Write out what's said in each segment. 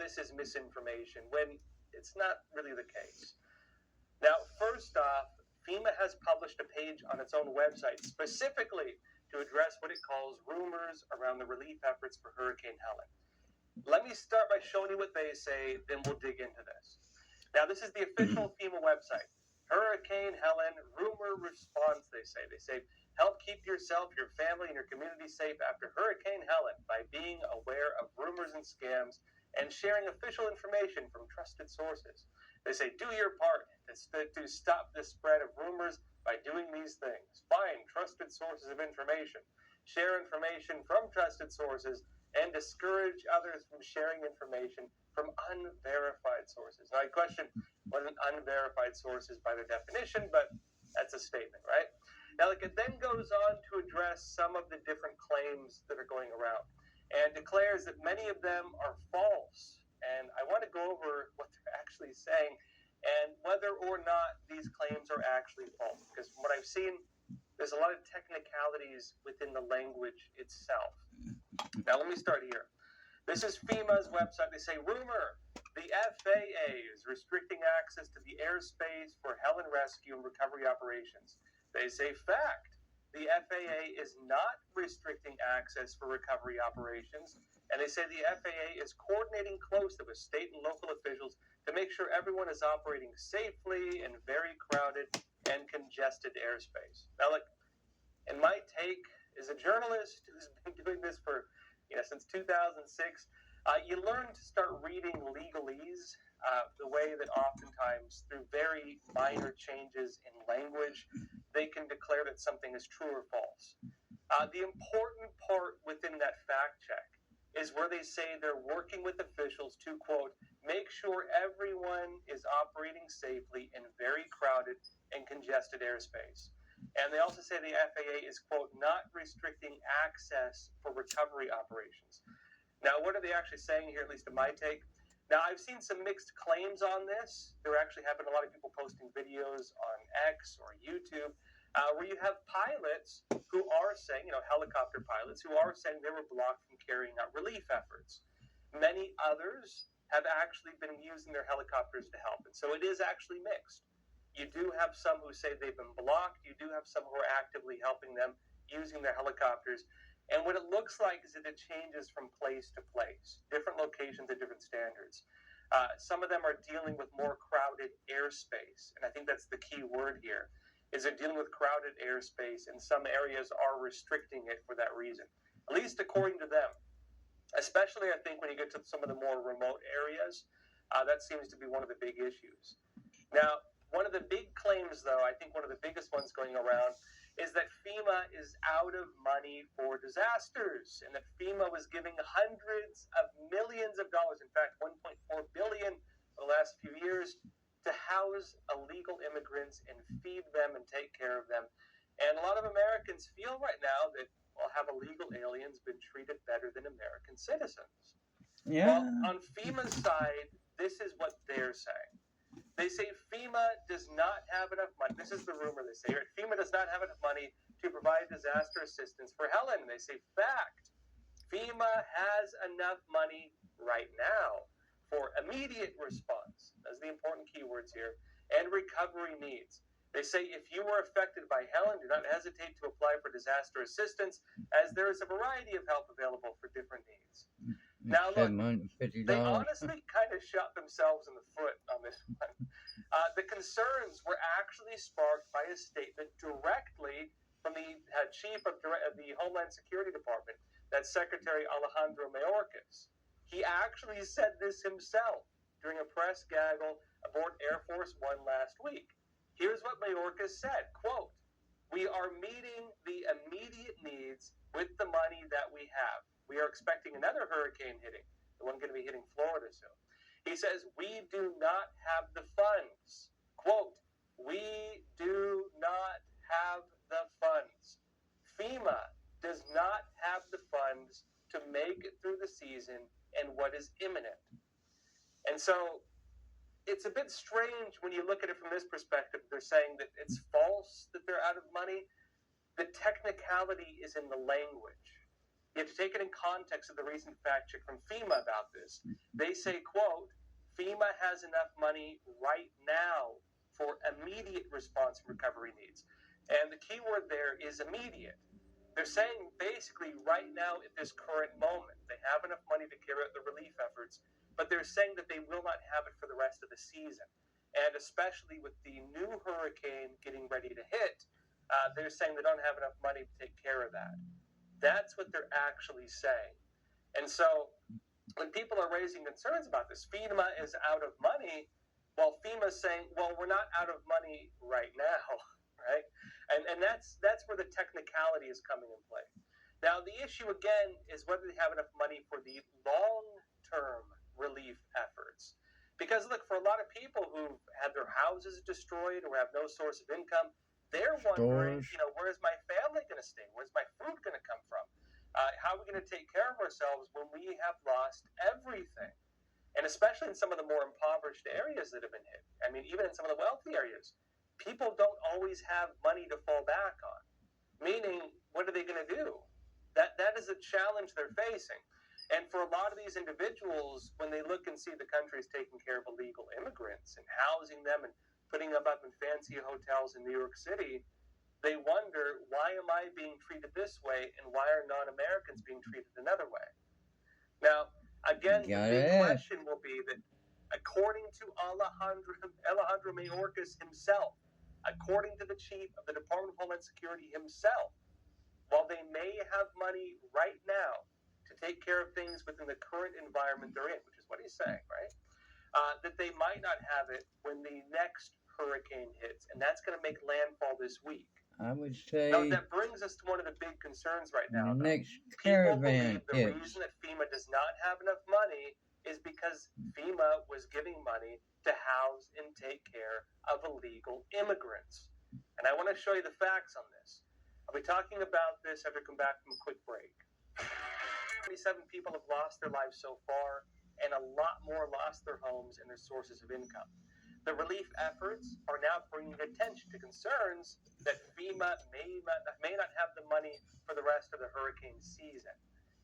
this is misinformation, when it's not really the case. Now, first off, FEMA has published a page on its own website specifically to address what it calls rumors around the relief efforts for Hurricane Helen. Let me start by showing you what they say, then we'll dig into this. Now, this is the official FEMA website. Hurricane Helen rumor response, they say. They say, help keep yourself, your family, and your community safe after Hurricane Helen by being aware of rumors and scams and sharing official information from trusted sources. They say, do your part to stop the spread of rumors by doing these things. Find trusted sources of information, share information from trusted sources, and discourage others from sharing information from unverified sources. Now, I question what an unverified source is by their definition, but that's a statement, right? Now, it then goes on to address some of the different claims that are going around and declares that many of them are false. And I want to go over what they're actually saying and whether or not these claims are actually false. Because from what I've seen, there's a lot of technicalities within the language itself. Now, let me start here. This is FEMA's website. They say, rumor, the FAA is restricting access to the airspace for Helen rescue and recovery operations. They say, fact, the FAA is not restricting access for recovery operations. And they say the FAA is coordinating closely with state and local officials to make sure everyone is operating safely in very crowded and congested airspace. Now, look, in my take, as a journalist who's been doing this for, since 2006, you learn to start reading legalese the way that oftentimes through very minor changes in language, they can declare that something is true or false. The important part within that fact check is where they say they're working with officials to, quote, make sure everyone is operating safely in very crowded and congested airspace. And they also say the FAA is, quote, not restricting access for recovery operations. Now, what are they actually saying here, at least in my take? Now, I've seen some mixed claims on this. There actually have been a lot of people posting videos on X or YouTube where you have pilots who are saying, helicopter pilots who are saying they were blocked from carrying out relief efforts. Many others have actually been using their helicopters to help. And so it is actually mixed. You do have some who say they've been blocked. You do have some who are actively helping them using their helicopters. And what it looks like is that it changes from place to place, different locations at different standards. Some of them are dealing with more crowded airspace. And I think that's the key word here, is they're dealing with crowded airspace, and some areas are restricting it for that reason, at least according to them. Especially, I think, when you get to some of the more remote areas, that seems to be one of the big issues. Now, one of the big claims, though, I think one of the biggest ones going around, is that FEMA is out of money for disasters, and that FEMA was giving hundreds of millions of dollars, in fact, $1.4 billion for the last few years, to house illegal immigrants and feed them and take care of them. And a lot of Americans feel right now that, well, have illegal aliens been treated better than American citizens? Yeah. Well, on FEMA's side, this is what they're saying. They say FEMA does not have enough money. This is the rumor they say. FEMA does not have enough money to provide disaster assistance for Helen. They say, fact, FEMA has enough money right now for immediate response. That's the important keywords here. And recovery needs. They say if you were affected by Helen, do not hesitate to apply for disaster assistance, as there is a variety of help available for different needs. Now, look, they honestly kind of shot themselves in the foot on this one. The concerns were actually sparked by a statement directly from the chief of the Homeland Security Department, that's Secretary Alejandro Mayorkas. He actually said this himself during a press gaggle aboard Air Force One last week. Here's what Mayorkas said, quote, we are meeting the immediate needs with the money that we have. We are expecting another hurricane hitting, the one going to be hitting Florida soon. He says, we do not have the funds. Quote, we do not have the funds. FEMA does not have the funds to make it through the season and what is imminent. And so it's a bit strange when you look at it from this perspective. They're saying that it's false that they're out of money. The technicality is in the language. You have to take it in context of the recent fact check from FEMA about this. They say, quote, FEMA has enough money right now for immediate response and recovery needs. And the key word there is immediate. They're saying basically right now at this current moment, they have enough money to carry out the relief efforts, but they're saying that they will not have it for the rest of the season. And especially with the new hurricane getting ready to hit, they're saying they don't have enough money to take care of that. That's what they're actually saying. And so when people are raising concerns about this, FEMA is out of money, while FEMA's saying, well, we're not out of money right now, right? And that's where the technicality is coming in play. Now, the issue, again, is whether they have enough money for the long-term relief efforts. Because, look, for a lot of people who've had their houses destroyed or have no source of income, they're wondering, where's my family going to stay? Where's my food going to come from? How are we going to take care of ourselves when we have lost everything? And especially in some of the more impoverished areas that have been hit. I mean, even in some of the wealthy areas, people don't always have money to fall back on. Meaning, what are they going to do? That is a challenge they're facing. And for a lot of these individuals, when they look and see the country's taking care of illegal immigrants and housing them and putting them up in fancy hotels in New York City, they wonder, why am I being treated this way and why are non-Americans being treated another way? Now, again, the big question will be that according to Alejandro Mayorkas himself, according to the chief of the Department of Homeland Security himself, while they may have money right now to take care of things within the current environment they're in, which is what he's saying, right? That they might not have it when the next hurricane hits, and that's going to make landfall this week. I would say. Now, that brings us to one of the big concerns right now. The next People caravan believe the reason that FEMA does not have enough money is because FEMA was giving money to house and take care of illegal immigrants. And I want to show you the facts on this. I'll be talking about this after I come back from a quick break. 27 people have lost their lives so far, and a lot more lost their homes and their sources of income. The relief efforts are now bringing attention to concerns that FEMA may not have the money for the rest of the hurricane season.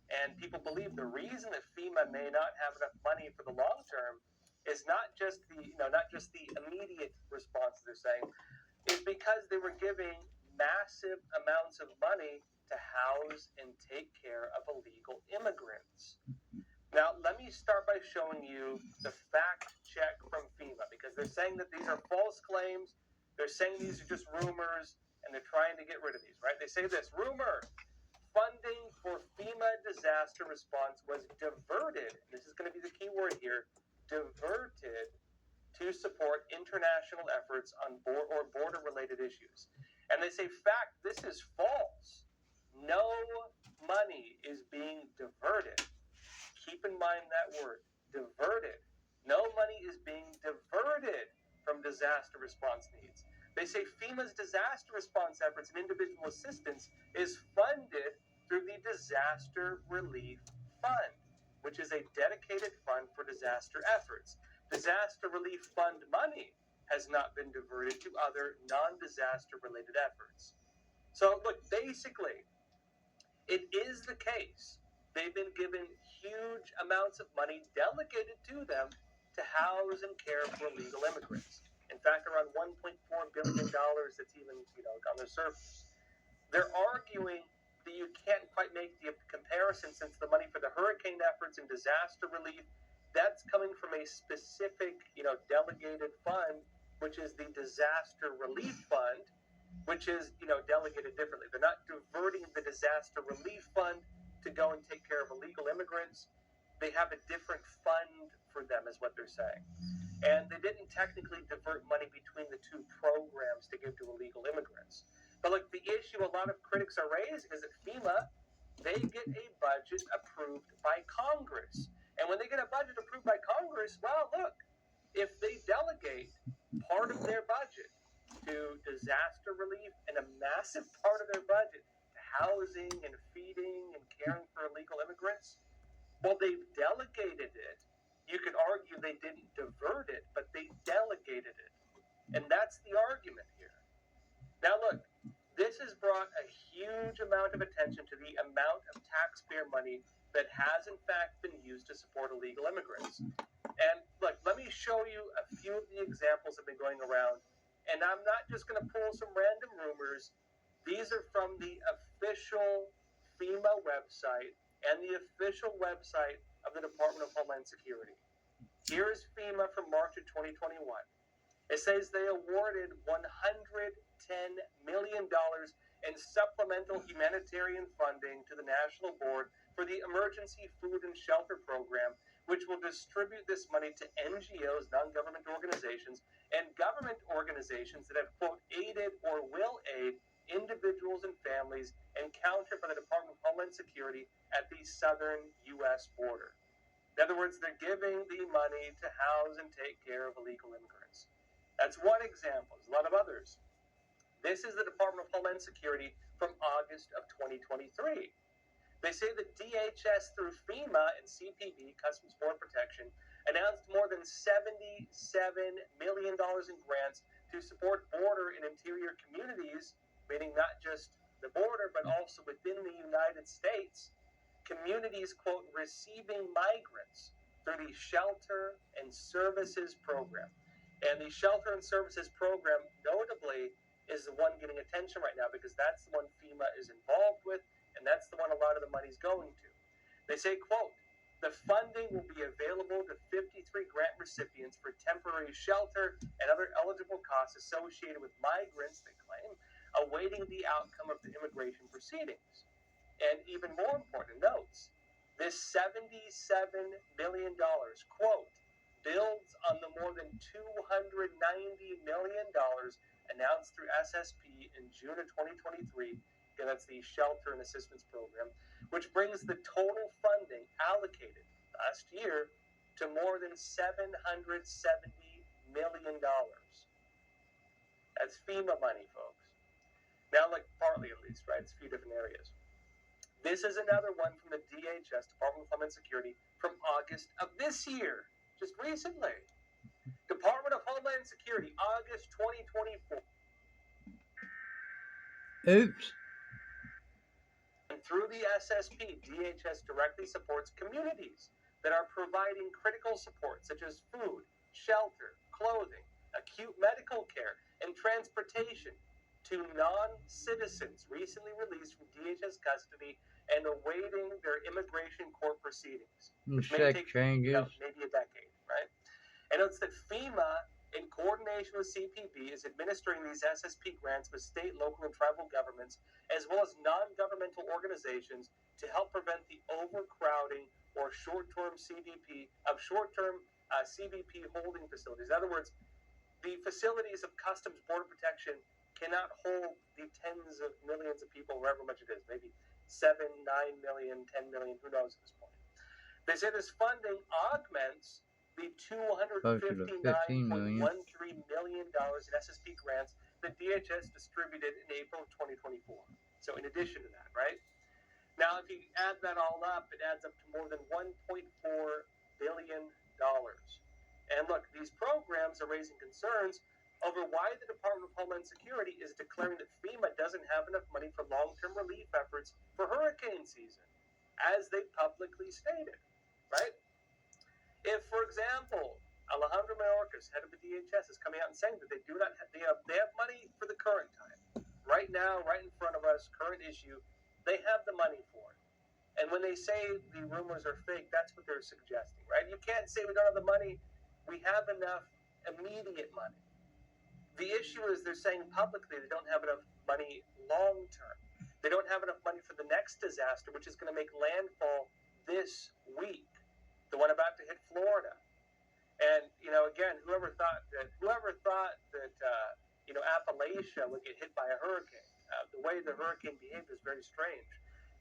And people believe the reason that FEMA may not have enough money for the long term is not just the immediate response they're saying, is because they were giving massive amounts of money to house and take care of illegal immigrants. Now, let me start by showing you the fact check from FEMA, because they're saying that these are false claims. They're saying these are just rumors, and they're trying to get rid of these, right? They say this, rumor, funding for FEMA disaster response was diverted. This is going to be the key word here, diverted to support international efforts on border-related issues. And they say, fact, this is false. No money is being diverted. Keep in mind that word, diverted. No money is being diverted from disaster response needs. They say FEMA's disaster response efforts and individual assistance is funded through the Disaster Relief Fund, which is a dedicated fund for disaster efforts. Disaster Relief Fund money has not been diverted to other non-disaster related efforts. So look, basically, it is the case. They've been given huge amounts of money delegated to them to house and care for illegal immigrants. In fact, around $1.4 billion that's even, on the surface. They're arguing that you can't quite make the comparison since the money for the hurricane efforts and disaster relief, that's coming from a specific, delegated fund, which is the Disaster Relief Fund, which is, delegated differently. They're not diverting the Disaster Relief Fund to go and take care of illegal immigrants. They have a different fund for them, is what they're saying. And they didn't technically divert money between the two programs to give to illegal immigrants. But look, the issue a lot of critics are raising is that FEMA, they get a budget approved by Congress. And when they get a budget approved by Congress, well, look, if they delegate part of their budget to disaster relief and a massive part of their budget to housing and feeding and caring for illegal immigrants, well, they've delegated it. You could argue they didn't divert it, but they delegated it. And that's the argument here. Now, look, this this has brought a huge amount of attention to the amount of taxpayer money that has in fact been used to support illegal immigrants. And look, let me show you a few of the examples that have been going around. And I'm not just going to pull some random rumors. These are from the official FEMA website and the official website of the Department of Homeland Security. Here's FEMA from March of 2021. It says they awarded $110 million in supplemental humanitarian funding to the National Board for the Emergency Food and Shelter Program, which will distribute this money to NGOs, non-government organizations, and government organizations that have, quote, aided or will aid individuals and families encountered by the Department of Homeland Security at the southern U.S. border. In other words, they're giving the money to house and take care of illegal immigrants. That's one example. There's a lot of others. This is the Department of Homeland Security from August of 2023. They say the DHS through FEMA and CPB, Customs Border Protection, announced more than $77 million in grants to support border and interior communities, meaning not just the border, but also within the United States, communities, quote, receiving migrants through the Shelter and Services Program. And the Shelter and Services Program, notably, is the one getting attention right now because that's the one FEMA is involved with, and that's the one a lot of the money's going to. They say, quote, the funding will be available to 53 grant recipients for temporary shelter and other eligible costs associated with migrants, they claim, awaiting the outcome of the immigration proceedings. And even more important, notes, this $77 million, quote, builds on the more than $290 million announced through SSP in June of 2023. Again, that's the Shelter and Assistance Program, which brings the total funding allocated last year to more than $770 million. That's FEMA money, folks. Now, like partly at least, right? It's a few different areas. This is another one from the DHS, Department of Homeland Security, from August of this year, just recently. Department of Homeland Security, August 2024. Oops. And through the SSP, DHS directly supports communities that are providing critical support, such as food, shelter, clothing, acute medical care, and transportation to non-citizens recently released from DHS custody and awaiting their immigration court proceedings, which may take maybe a decade, right? And notes that FEMA, in coordination with CPB, is administering these SSP grants with state, local, and tribal governments, as well as non-governmental organizations, to help prevent the overcrowding or short-term CBP holding facilities. In other words, the facilities of Customs Border Protection cannot hold the tens of millions of people, however much it is, maybe 7, 9 million, 10 million, who knows at this point. They say this funding augments the $259.13 million in SSP grants that DHS distributed in April of 2024. So in addition to that, right? Now, if you add that all up, it adds up to more than $1.4 billion. And look, these programs are raising concerns over why the Department of Homeland Security is declaring that FEMA doesn't have enough money for long-term relief efforts for hurricane season, as they publicly stated, right? If, for example, Alejandro Mayorkas, head of the DHS, is coming out and saying that they do not have, they have money for the current time, right now, right in front of us, current issue, they have the money for it. And when they say the rumors are fake, that's what they're suggesting, right? You can't say we don't have the money. We have enough immediate money. The issue is they're saying publicly they don't have enough money long term. They don't have enough money for the next disaster, which is going to make landfall this week, the one about to hit Florida. And, again, whoever thought that Appalachia would get hit by a hurricane. The way the hurricane behaved is very strange.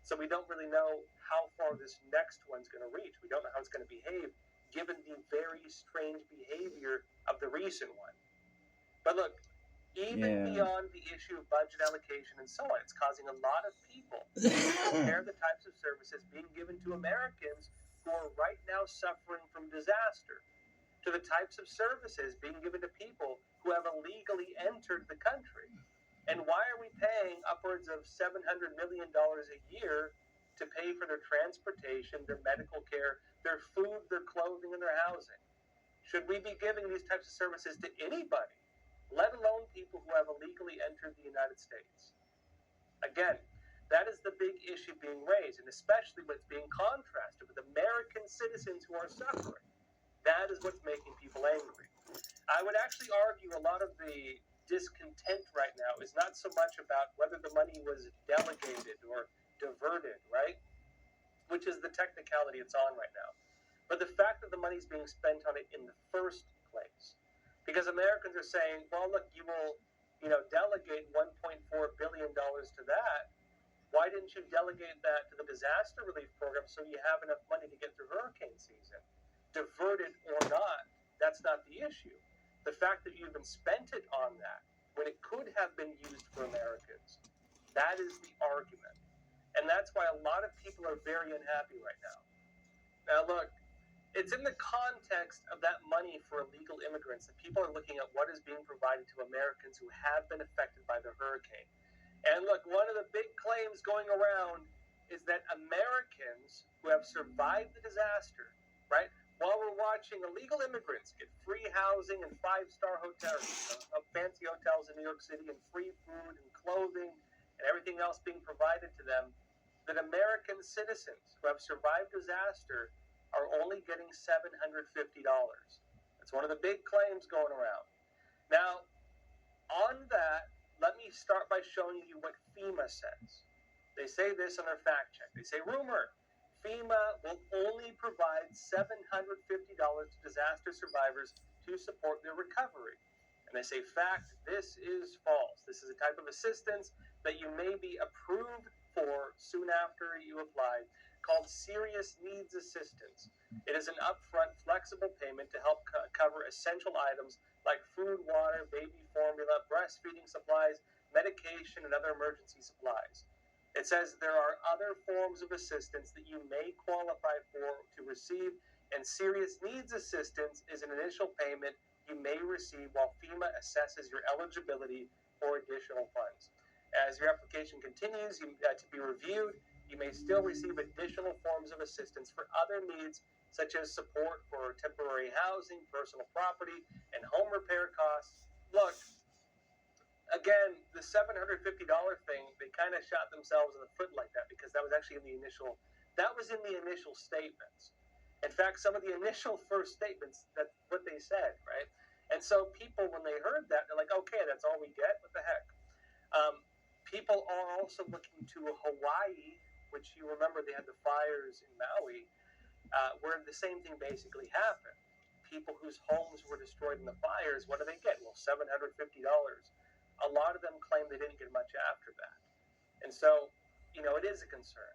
So we don't really know how far this next one's going to reach. We don't know how it's going to behave, given the very strange behavior of the recent one. But look, even beyond the issue of budget allocation and so on, it's causing a lot of people to compare the types of services being given to Americans who are right now suffering from disaster to the types of services being given to people who have illegally entered the country. And why are we paying upwards of $700 million a year to pay for their transportation, their medical care, their food, their clothing, and their housing? Should we be giving these types of services to anybody, let alone people who have illegally entered the United States? Again, that is the big issue being raised, and especially when it's being contrasted with American citizens who are suffering. That is what's making people angry. I would actually argue a lot of the discontent right now is not so much about whether the money was delegated or diverted, right? Which is the technicality it's on right now. But the fact that the money's being spent on it in the first place. Because Americans are saying, well, look, you will, delegate $1.4 billion to that. Why didn't you delegate that to the disaster relief program so you have enough money to get through hurricane season? Diverted or not, that's not the issue. The fact that you even spent it on that when it could have been used for Americans, that is the argument. And that's why a lot of people are very unhappy right now. Now, look, it's in the context of that money for illegal immigrants that people are looking at what is being provided to Americans who have been affected by the hurricane. And look, one of the big claims going around is that Americans who have survived the disaster, right, while we're watching illegal immigrants get free housing and five-star hotels, fancy hotels in New York City, and free food and clothing and everything else being provided to them, that American citizens who have survived disaster are only getting $750. That's one of the big claims going around. Now, on that, let me start by showing you what FEMA says. They say this on their fact check. They say, rumor, FEMA will only provide $750 to disaster survivors to support their recovery. And they say, fact, this is false. This is a type of assistance that you may be approved for soon after you apply, called Serious Needs Assistance. It is an upfront, flexible payment to help cover essential items like food, water, baby formula, breastfeeding supplies, medication, and other emergency supplies. It says there are other forms of assistance that you may qualify for to receive, and Serious Needs Assistance is an initial payment you may receive while FEMA assesses your eligibility for additional funds. As your application continues to be reviewed, you may still receive additional forms of assistance for other needs, such as support for temporary housing, personal property, and home repair costs. Look, again, the $750 thing, they kind of shot themselves in the foot like that because that was actually in the initial statements. In fact, some of the initial first statements, that's what they said, right? And so people, when they heard that, they're like, okay, that's all we get? What the heck? People are also looking to Hawaii, which you remember they had the fires in Maui, where the same thing basically happened. People whose homes were destroyed in the fires, what do they get? Well, $750. A lot of them claim they didn't get much after that. And so, it is a concern.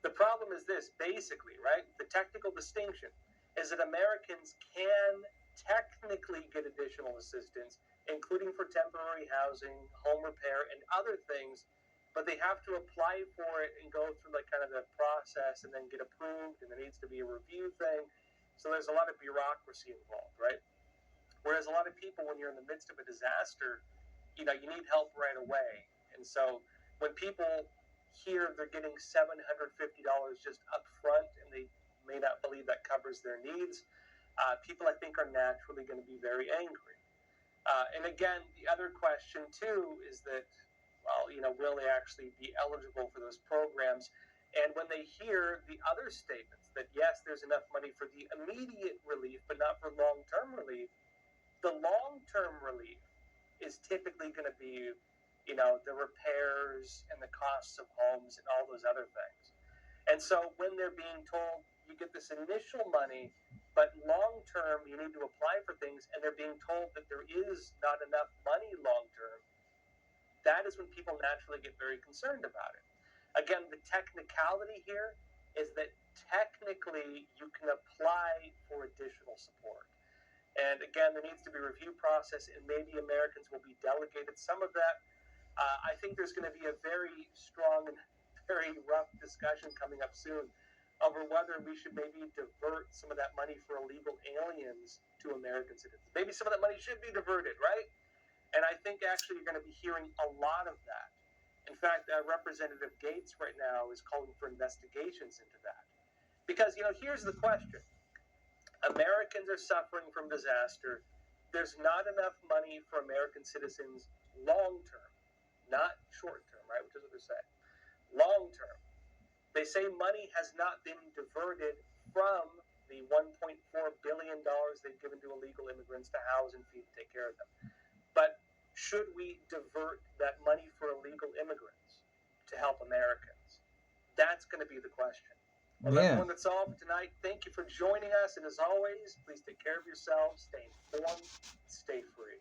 The problem is this, basically, right? The technical distinction is that Americans can technically get additional assistance, including for temporary housing, home repair, and other things, but they have to apply for it and go through kind of the process and then get approved, and there needs to be a review thing. So there's a lot of bureaucracy involved, right? Whereas a lot of people, when you're in the midst of a disaster, you need help right away. And so when people hear they're getting $750 just up front and they may not believe that covers their needs, people, I think, are naturally going to be very angry. And again, the other question, too, is that, well, will they actually be eligible for those programs? And when they hear the other statements that, yes, there's enough money for the immediate relief, but not for long-term relief, the long-term relief is typically going to be, the repairs and the costs of homes and all those other things. And so when they're being told you get this initial money, but long-term you need to apply for things, and they're being told that there is not enough money long-term, that is when people naturally get very concerned about it. Again, the technicality here is that technically you can apply for additional support. And again, there needs to be a review process, and maybe Americans will be delegated some of that. I think there's going to be a very strong and very rough discussion coming up soon over whether we should maybe divert some of that money for illegal aliens to American citizens. Maybe some of that money should be diverted, right? And I think actually you're going to be hearing a lot of that. In fact, Representative Gates right now is calling for investigations into that. Because, here's the question. Americans are suffering from disaster. There's not enough money for American citizens long term, not short term, right? Which is what they're saying. Long term. They say money has not been diverted from the $1.4 billion they've given to illegal immigrants to house and feed and take care of them. But should we divert that money for illegal immigrants to help Americans? That's going to be the question. Well, everyone, that's all for tonight. Thank you for joining us. And as always, please take care of yourselves, stay informed, stay free.